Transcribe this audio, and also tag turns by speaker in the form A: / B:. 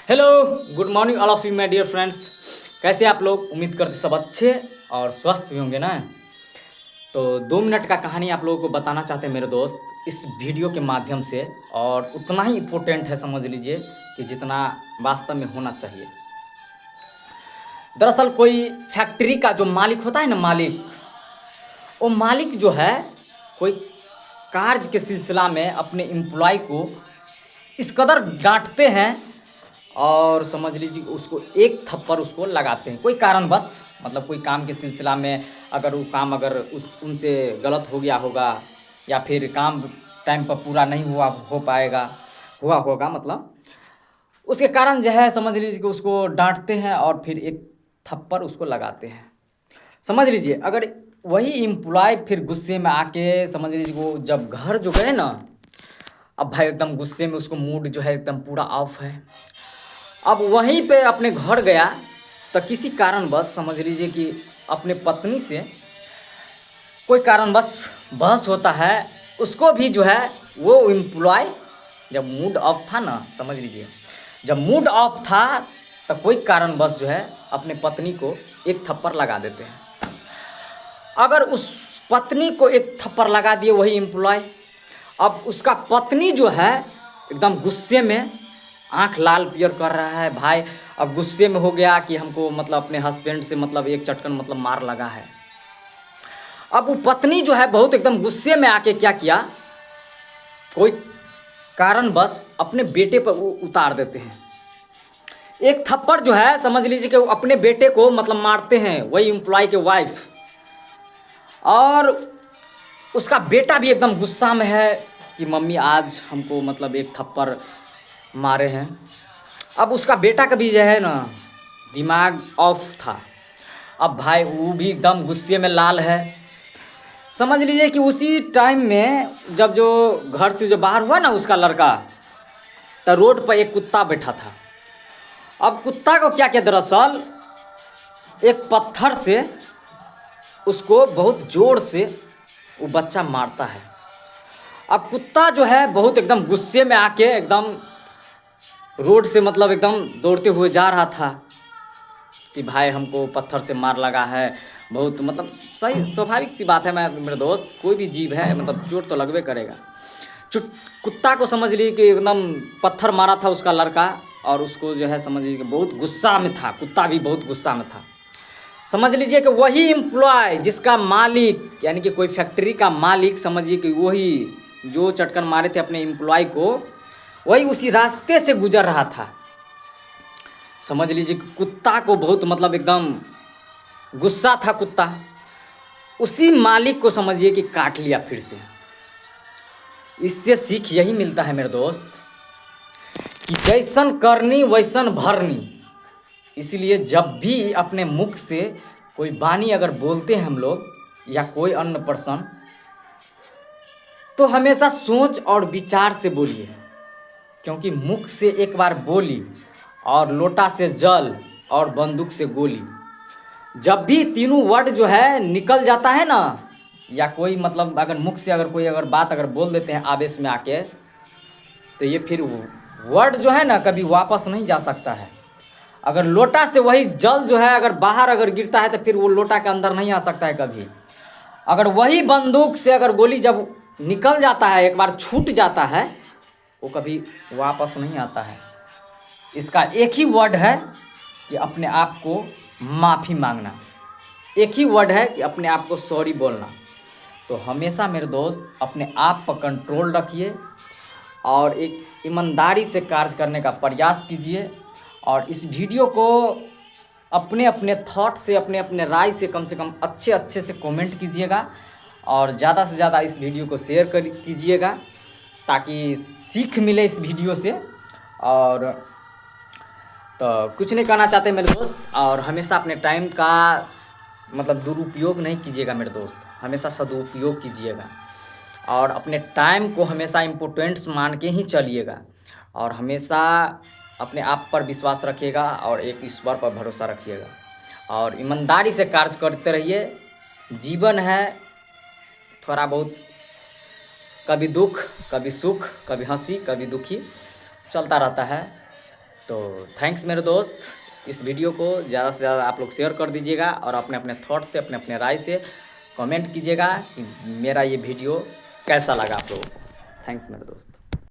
A: Hello, good morning all of you my dear friends. कैसे आप लोग? उम्मीद करते सब अच्छे और स्वस्थ भी होंगे ना। तो 2 मिनट का कहानी आप लोगों को बताना चाहते हैं मेरे दोस्त इस वीडियो के माध्यम से, और उतना ही इम्पोर्टेंट है समझ लीजिए कि जितना वास्तव में होना चाहिए। दरअसल कोई फैक्ट्री का जो मालिक होता है ना, वो मालिक जो है कोई कार्य के सिलसिला में अपने एम्प्लॉय को इस कदर डांटते हैं और समझ लीजिए उसको एक थप्पड़ उसको लगाते हैं, कोई कारणवश, मतलब कोई काम के सिलसिला में अगर वो काम अगर उस उनसे गलत हो गया होगा या फिर काम टाइम पर पूरा नहीं हुआ होगा मतलब उसके कारण जो है समझ लीजिए कि उसको डांटते हैं और फिर एक थप्पड़ उसको लगाते हैं। समझ लीजिए अगर वही एम्प्लॉय फिर गुस्से में आके समझ लीजिए वो जब घर जो गए ना, अब भाई एकदम गुस्से में उसको मूड जो है एकदम पूरा ऑफ है। अब वहीं पे अपने घर गया तो किसी कारणवश समझ लीजिए कि अपने पत्नी से कोई कारणवश बहस होता है। उसको भी जो है वो एम्प्लॉय जब मूड ऑफ था ना, समझ लीजिए जब मूड ऑफ था तो कोई कारणवश जो है अपने पत्नी को एक थप्पड़ लगा देते हैं। अगर उस पत्नी को एक थप्पड़ लगा दिए वही एम्प्लॉय, अब उसका पत्नी जो है एकदम गुस्से में आंख लाल पियर कर रहा है भाई। अब गुस्से में हो गया कि हमको मतलब अपने हस्बैंड से मतलब एक चटकन मतलब मार लगा है। अब वो पत्नी जो है बहुत एकदम गुस्से में आके क्या किया, कोई कारणवश अपने बेटे पर वो उतार देते हैं एक थप्पड़ जो है। समझ लीजिए कि वो अपने बेटे को मतलब मारते हैं वही एम्प्लॉय के वाइफ, और उसका बेटा भी एकदम गुस्सा में है कि मम्मी आज हमको मतलब एक थप्पड़ मारे हैं। अब उसका बेटा का भी जो है ना दिमाग ऑफ था। अब भाई वो भी एकदम गुस्से में लाल है। समझ लीजिए कि उसी टाइम में जब जो घर से जो बाहर हुआ ना उसका लड़का, तो रोड पर एक कुत्ता बैठा था। अब कुत्ता को क्या किया, दरअसल एक पत्थर से उसको बहुत ज़ोर से वो बच्चा मारता है। अब कुत्ता जो है बहुत एकदम गुस्से में आके एकदम रोड से मतलब एकदम दौड़ते हुए जा रहा था कि भाई हमको पत्थर से मार लगा है। बहुत मतलब सही स्वाभाविक सी बात है, मैं मेरे दोस्त कोई भी जीव है मतलब चोट तो लगबे करेगा। चुट कुत्ता को समझ ली कि एकदम पत्थर मारा था उसका लड़का, और उसको जो है समझ लीजिए कि बहुत गुस्सा में था, कुत्ता भी बहुत गुस्सा में था। समझ लीजिए कि वही एम्प्लॉय जिसका मालिक यानी कि कोई फैक्ट्री का मालिक, समझिए कि वही जो चटकन मारे थे अपने एम्प्लॉय को, वही उसी रास्ते से गुजर रहा था। समझ लीजिए कि कुत्ता को बहुत मतलब एकदम गुस्सा था कुत्ता, उसी मालिक को समझिए कि काट लिया फिर से। इससे सीख यही मिलता है मेरे दोस्त कि जैसन करनी वैसन भरनी। इसलिए जब भी अपने मुख से कोई वाणी अगर बोलते हैं हम लोग या कोई अन्य पर्सन, तो हमेशा सोच और विचार से बोलिए, क्योंकि मुख से एक बार बोली और लोटा से जल और बंदूक से गोली, जब भी तीनों वर्ड जो है निकल जाता है ना, या कोई मतलब अगर मुख से अगर कोई अगर बात अगर बोल देते हैं आवेश में आके, तो ये फिर वर्ड जो है ना कभी वापस नहीं जा सकता है। अगर लोटा से वही जल जो है अगर बाहर अगर गिरता है तो फिर वो लोटा के अंदर नहीं आ सकता है कभी। अगर वही बंदूक से अगर गोली जब निकल जाता है, एक बार छूट जाता है, वो कभी वापस नहीं आता है। इसका एक ही वर्ड है कि अपने आप को माफ़ी मांगना, एक ही वर्ड है कि अपने आप को सॉरी बोलना। तो हमेशा मेरे दोस्त अपने आप पर कंट्रोल रखिए और एक ईमानदारी से कार्य करने का प्रयास कीजिए। और इस वीडियो को अपने अपने थॉट से अपने अपने राय से कम अच्छे अच्छे से कमेंट कीजिएगा, और ज़्यादा से ज़्यादा इस वीडियो को शेयर कर कीजिएगा ताकि सीख मिले इस वीडियो से। और तो कुछ नहीं कहना चाहते मेरे दोस्त, और हमेशा अपने टाइम का मतलब दुरुपयोग नहीं कीजिएगा मेरे दोस्त, हमेशा सदुपयोग कीजिएगा और अपने टाइम को हमेशा इम्पोर्टेंट्स मान के ही चलिएगा, और हमेशा अपने आप पर विश्वास रखिएगा और एक ईश्वर पर भरोसा रखिएगा, और ईमानदारी से कार्य करते रहिए। जीवन है थोड़ा बहुत, कभी दुख कभी सुख, कभी हंसी कभी दुखी, चलता रहता है। तो थैंक्स मेरे दोस्त, इस वीडियो को ज़्यादा से ज़्यादा आप लोग शेयर कर दीजिएगा और अपने अपने थॉट से, अपने अपने राय से कमेंट कीजिएगा कि मेरा ये वीडियो कैसा लगा आप लोगों को। थैंक्स मेरे दोस्त।